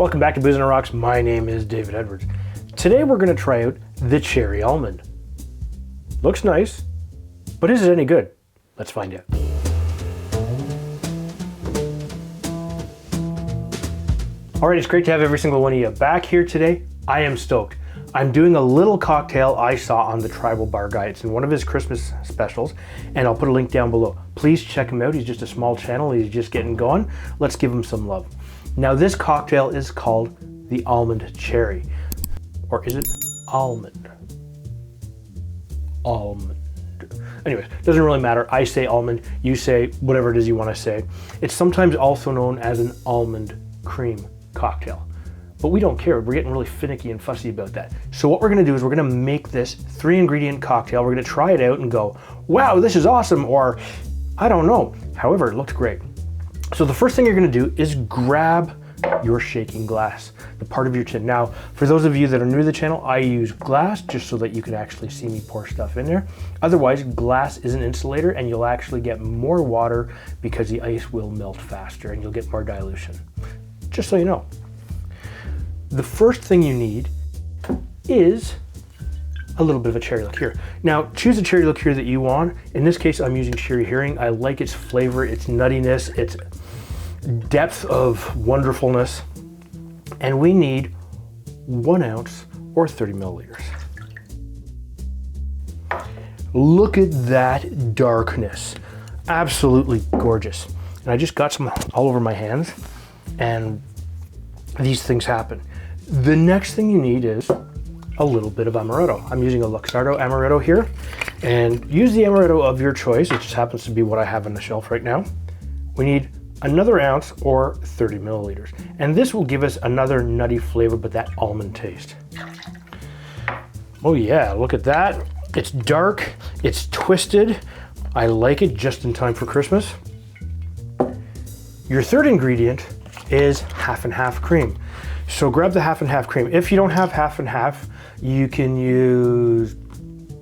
Welcome back to Booze and Rocks. My name is David Edwards. Today we're going to try out the Cherry Almond. Looks nice, but is it any good? Let's find out. Alright, it's great to have every single one of you back here today. I am stoked. I'm doing a little cocktail I saw on the Tribal Bar Guy. It's in one of his Christmas specials, and I'll put a link down below. Please check him out. He's just a small channel. He's just getting going. Let's give him some love. Now, this cocktail is called the Almond Cherry. Or is it almond? Almond. Anyways, doesn't really matter. I say almond, you say whatever it is you want to say. It's sometimes also known as an almond cream cocktail. But we don't care. We're getting really finicky and fussy about that. So what we're gonna do is we're gonna make this 3-ingredient cocktail. We're gonna try it out and go, wow, this is awesome, or I don't know. However, it looked great. So the first thing you're gonna do is grab your shaking glass, the part of your tin. Now, for those of you that are new to the channel, I use glass just so that you can actually see me pour stuff in there. Otherwise, glass is an insulator and you'll actually get more water because the ice will melt faster and you'll get more dilution. Just so you know. The first thing you need is a little bit of a cherry liqueur. Now, choose a cherry liqueur that you want. In this case, I'm using Cherry Herring. I like its flavor, its nuttiness, its depth of wonderfulness. And we need 1 ounce or 30 milliliters. Look at that darkness. Absolutely gorgeous. And I just got some all over my hands, and these things happen. The next thing you need is a little bit of Amaretto. I'm using a Luxardo Amaretto here, and use the Amaretto of your choice. It just happens to be what I have on the shelf right now. We need another ounce or 30 milliliters. And this will give us another nutty flavor, but that almond taste. Oh yeah, look at that. It's dark, it's twisted. I like it, just in time for Christmas. Your third ingredient is half and half cream. So grab the half and half cream. If you don't have half and half, you can use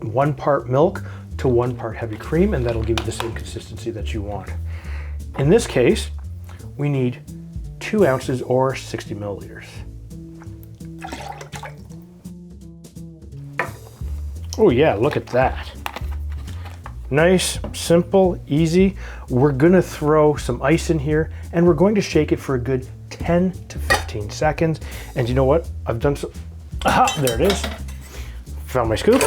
1 part milk to 1 part heavy cream, and that'll give you the same consistency that you want. In this case, we need 2 ounces or 60 milliliters. Oh yeah, look at that. Nice, simple, easy. We're gonna throw some ice in here, and we're going to shake it for a good 10 to 15 seconds. And you know what? I've done so. Aha, there it is. Found my scoop.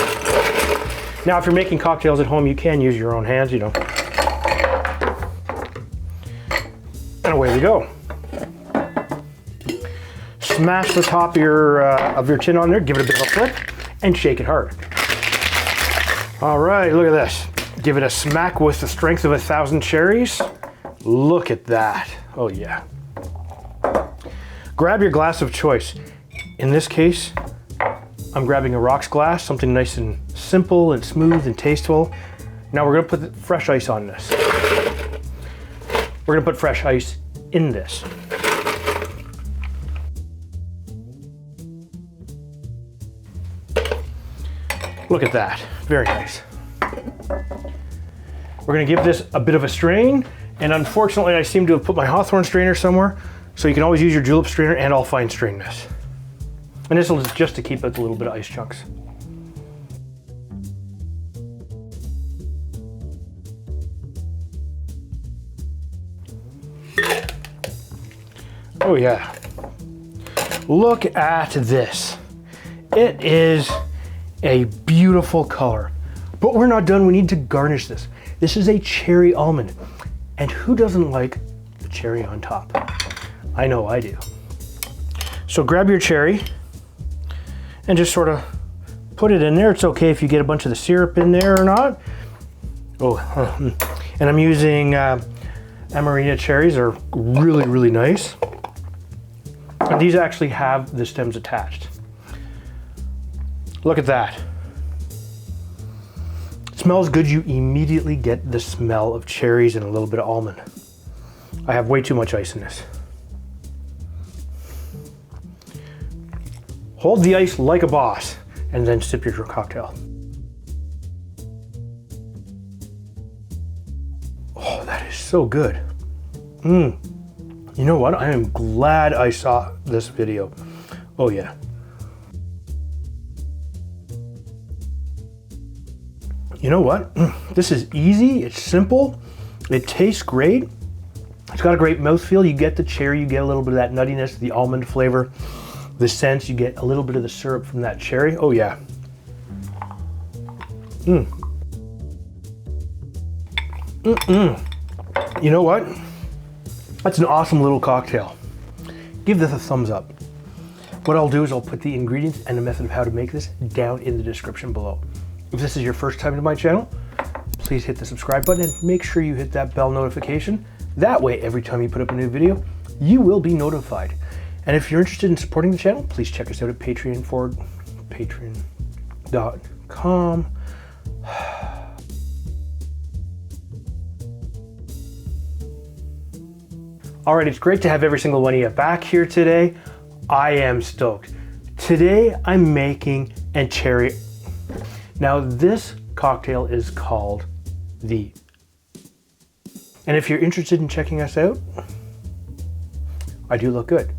Now, if you're making cocktails at home, you can use your own hands, you know. And away we go. Smash the top of your tin on there, give it a bit of a flip, and shake it hard. All right, look at this. Give it a smack with the strength of 1,000 cherries. Look at that. Oh yeah. Grab your glass of choice. In this case, I'm grabbing a rocks glass, something nice and simple and smooth and tasteful. Now we're gonna put the fresh ice on this. We're gonna put fresh ice in this. Look at that, very nice. We're gonna give this a bit of a strain, and unfortunately I seem to have put my Hawthorne strainer somewhere, so you can always use your julep strainer, and I'll fine strain this. And this is just to keep out the little bit of ice chunks. Oh yeah. Look at this. It is a beautiful color. But we're not done, we need to garnish this. This is a cherry almond. And who doesn't like the cherry on top? I know I do. So grab your cherry and just sort of put it in there. It's okay if you get a bunch of the syrup in there or not. Oh, and I'm using Amaretto cherries. Are really, really nice. And these actually have the stems attached. Look at that. It smells good. You immediately get the smell of cherries and a little bit of almond. I have way too much ice in this. Hold the ice like a boss and then sip your cocktail. Oh, that is so good. You know what? I am glad I saw this video. Oh yeah. You know what? This is easy, it's simple, it tastes great. It's got a great mouthfeel. You get the cherry, you get a little bit of that nuttiness, the almond flavor, the scent, you get a little bit of the syrup from that cherry. Oh yeah. You know what? That's an awesome little cocktail. Give this a thumbs up. What I'll do is I'll put the ingredients and the method of how to make this down in the description below. If this is your first time to my channel, please hit the subscribe button and make sure you hit that bell notification. That way, every time you put up a new video, you will be notified. And if you're interested in supporting the channel, please check us out at patreon.com. All right, it's great to have every single one of you back here today. I am stoked. Today, I'm making a cherry. Now, this cocktail is called the. And if you're interested in checking us out, I do look good.